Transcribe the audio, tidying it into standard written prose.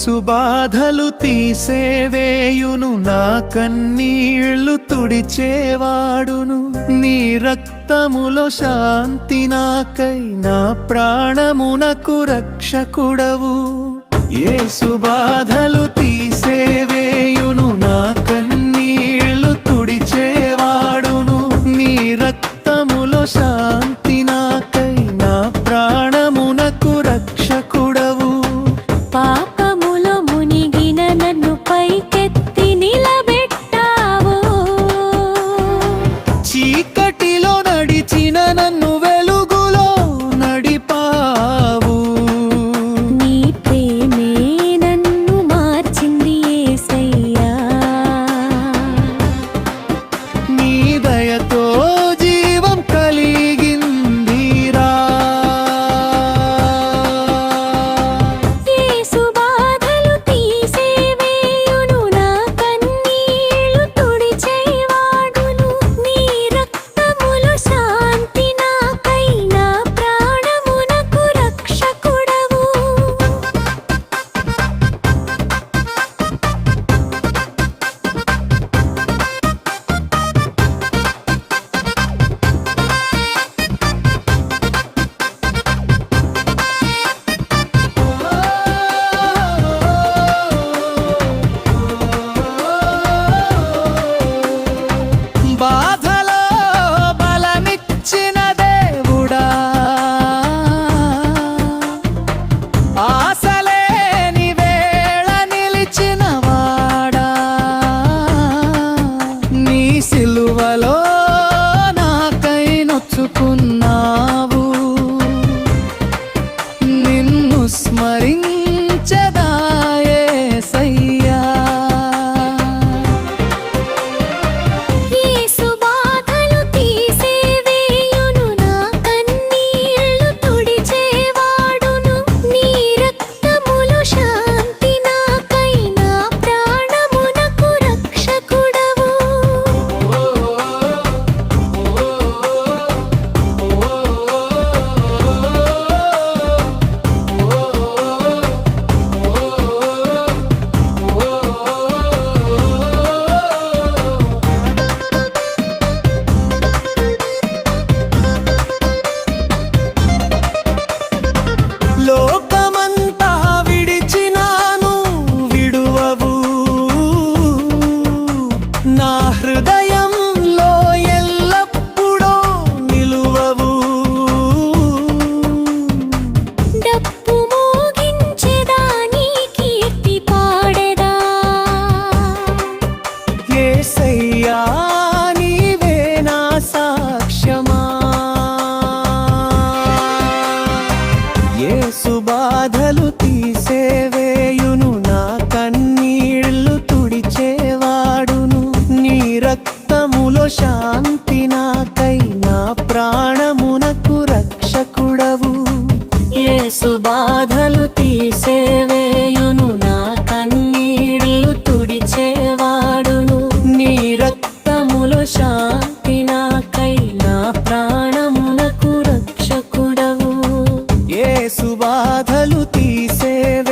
యేసు బాధలు తీసేవేయును, నా కన్నీళ్లు తుడిచేవాడును. నీ రక్తములో శాంతి నాకై, నా ప్రాణమునకు రక్షకుడవు. యేసు బాధలు తీసేవేయును, నా కన్నీళ్లు తుడిచేవాడును. నీ రక్తములో శాంతి నాకై, నా ప్రాణమునకు రక్షకుడవు. పాపములో మునిగిన నన్ను పైకెత్తి నిలబెట్టావు, చీకటిలో నడిచిన నన్ను వెలుగులో నడిపావు. నీ ప్రేమే నన్ను మార్చింది యేసయ్యా, నీ దయతో జీవం కలిగిందిరా. యేసు బాధలు తీసేవేయును, నా కన్నీళ్లు తుడిచేవాడును. నీ రక్తములో శాంతి నాకై, నా ప్రాణమునకు రక్షకుడవు. బాధలో బలమిచ్చిన దేవుడా, ఆశలేని వేళ నిలిచిన వాడా, నీ సిలువలో నాకై నొచ్చుకున్నావు. నిన్ను స్మరించదా యేసయ్యా. యేసు బాధలు తీసేవేయును, నా కన్నీళ్లు తుడిచేవాడును. నీ రక్తములో శాంతి నాకై, నా ప్రాణమునకు రక్షకుడవు. లోకమంతా విడిచినాను విడువవు, నా హృదయంలో ఎల్లప్పుడూ నిలువవు. డప్పు మోగించెదా, నీ కీర్తి పాడెదా. యేసయ్యా నీవే నా సాక్ష్యమా. యేసు బాధలు తీసేవేయును, నా కన్నీళ్లు తుడిచేవాడును. నీ రక్తములో శాంతి నాకై, నా ప్రాణమునకు రక్షకుడవు. యేసు బాధలు తీసేవేయును, నా కన్నీళ్లు తుడిచేవాడును. నీ రక్తములో శాంతి నాకై, నా ప్రాణమునకు రక్షకుడవు. యేసు బాధలు తీసేవే